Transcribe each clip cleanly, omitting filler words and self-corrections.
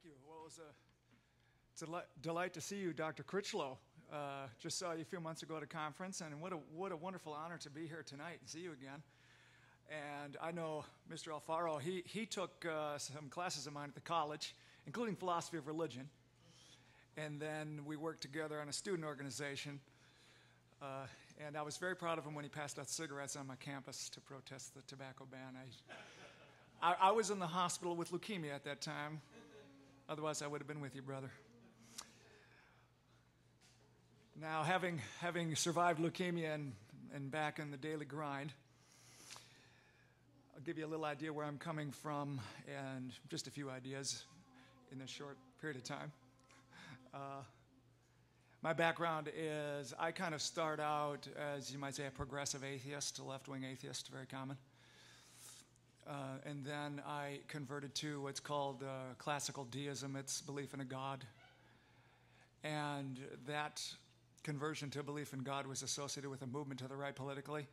Thank you. Well, it's a delight to see you, Dr. Critchlow. Just saw you a few months ago at a conference, and what a wonderful honor to be here tonight and see you again. And I know Mr. Alfaro, he took some classes of mine at the college, including philosophy of religion. And then we worked together on a student organization. And I was very proud of him when he passed out cigarettes on my campus to protest the tobacco ban. I was in the hospital with leukemia at that time. Otherwise, I would have been with you, brother. Now, having survived leukemia and back in the daily grind, I'll give you a little idea where I'm coming from and just a few ideas in this short period of time. My background is I kind of start out as, you might say, a progressive atheist, a left-wing atheist, very common. And then I converted to what's called classical deism. It's belief in a God. And that conversion to belief in God was associated with a movement to the right politically,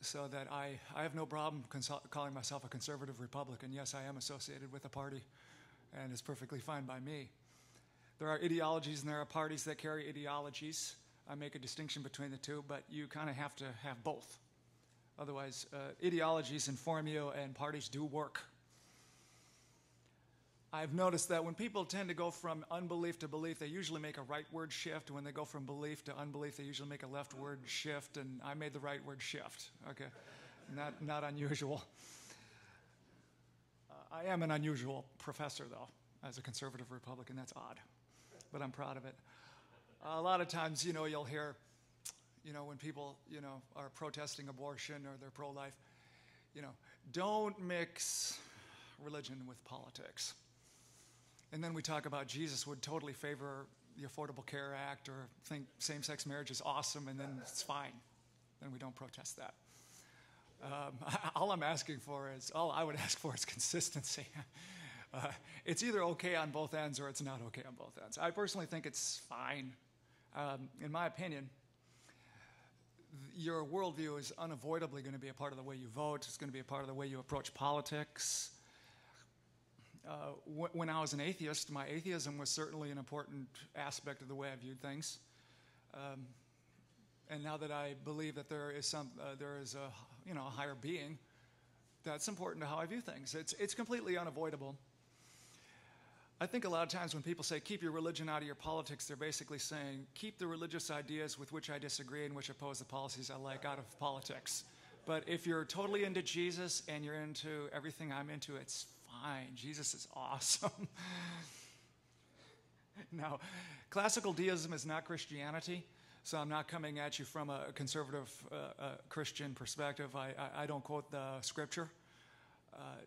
so that I have no problem calling myself a conservative Republican. Yes, I am associated with a party, and it's perfectly fine by me. There are ideologies and there are parties that carry ideologies. I make a distinction between the two, but you kind of have to have both. Otherwise, ideologies inform you and parties do work. I've noticed that when people tend to go from unbelief to belief, they usually make a rightward shift. When they go from belief to unbelief, they usually make a leftward shift, and I made the rightward shift. Okay, not unusual. I am an unusual professor, though, as a conservative Republican. That's odd, but I'm proud of it. A lot of times, you'll hear, when people, are protesting abortion or they're pro-life, don't mix religion with politics. And then we talk about Jesus would totally favor the Affordable Care Act or think same-sex marriage is awesome, and then it's fine. Then we don't protest that. All I would ask for is consistency. It's either okay on both ends or it's not okay on both ends. I personally think it's fine. In my opinion, your worldview is unavoidably going to be a part of the way you vote. It's going to be a part of the way you approach politics. When I was an atheist, my atheism was certainly an important aspect of the way I viewed things. And now that I believe that there is a higher being, that's important to how I view things. It's completely unavoidable. I think a lot of times when people say, keep your religion out of your politics, they're basically saying, keep the religious ideas with which I disagree and which oppose the policies I like out of politics. But if you're totally into Jesus and you're into everything I'm into, it's fine. Jesus is awesome. Now, classical deism is not Christianity, so I'm not coming at you from a conservative Christian perspective. I don't quote the scripture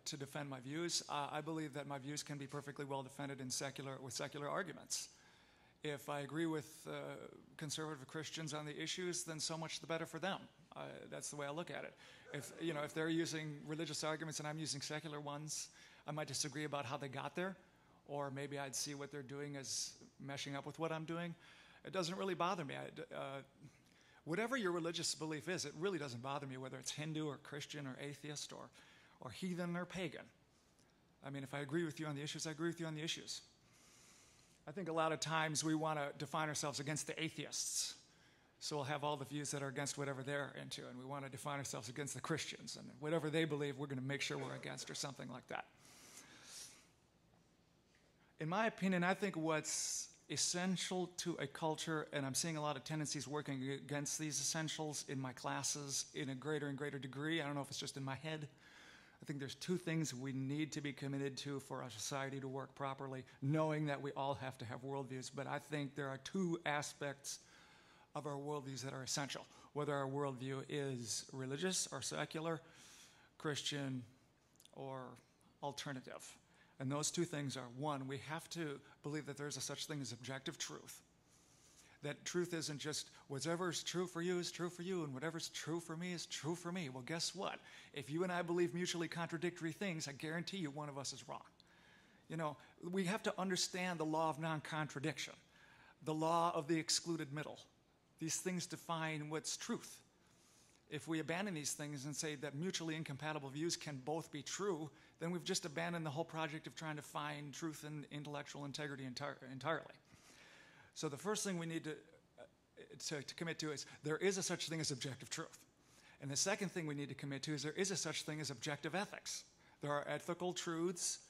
to defend my views. I believe that my views can be perfectly well defended with secular arguments. If I agree with conservative Christians on the issues, then so much the better for them. That's the way I look at it. If they're using religious arguments and I'm using secular ones, I might disagree about how they got there, or maybe I'd see what they're doing as meshing up with what I'm doing. It doesn't really bother me. Whatever your religious belief is, it really doesn't bother me, whether it's Hindu or Christian or atheist or heathen or pagan. I mean, if I agree with you on the issues, I agree with you on the issues. I think a lot of times we want to define ourselves against the atheists. So we'll have all the views that are against whatever they're into, and we want to define ourselves against the Christians, and whatever they believe, we're going to make sure we're against, or something like that. In my opinion, I think what's essential to a culture, and I'm seeing a lot of tendencies working against these essentials in my classes in a greater and greater degree. I don't know if it's just in my head. I think there's two things we need to be committed to for our society to work properly, knowing that we all have to have worldviews. But I think there are two aspects of our worldviews that are essential, whether our worldview is religious or secular, Christian or alternative. And those two things are, one, we have to believe that there's a such thing as objective truth. That truth isn't just whatever's true for you is true for you, and whatever's true for me is true for me. Well, guess what? If you and I believe mutually contradictory things, I guarantee you one of us is wrong. We have to understand the law of non-contradiction, the law of the excluded middle. These things define what's truth. If we abandon these things and say that mutually incompatible views can both be true, then we've just abandoned the whole project of trying to find truth and intellectual integrity entirely. So the first thing we need to commit to is there is a such thing as objective truth. And the second thing we need to commit to is there is a such thing as objective ethics. There are ethical truths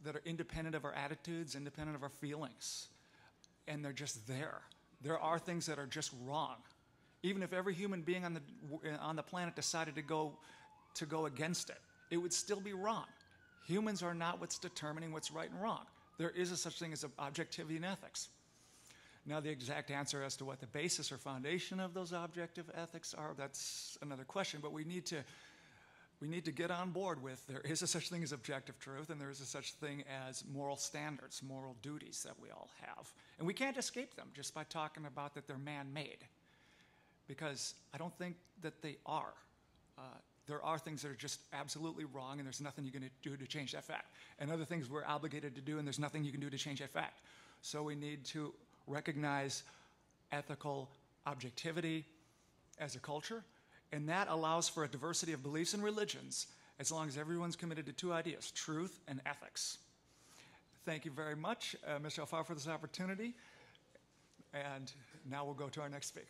that are independent of our attitudes, independent of our feelings, and they're just there. There are things that are just wrong. Even if every human being on the planet decided to go against it, it would still be wrong. Humans are not what's determining what's right and wrong. There is a such thing as objectivity in ethics. Now, the exact answer as to what the basis or foundation of those objective ethics are, that's another question, but we need to get on board with there is a such thing as objective truth, and there is a such thing as moral standards, moral duties that we all have. And we can't escape them just by talking about that they're man-made, because I don't think that they are. There are things that are just absolutely wrong, and there's nothing you can do to change that fact. And other things we're obligated to do, and there's nothing you can do to change that fact. So we need to recognize ethical objectivity as a culture, and that allows for a diversity of beliefs and religions as long as everyone's committed to two ideas, truth and ethics. Thank you very much, Mr. Alfaro, for this opportunity, and now we'll go to our next speaker.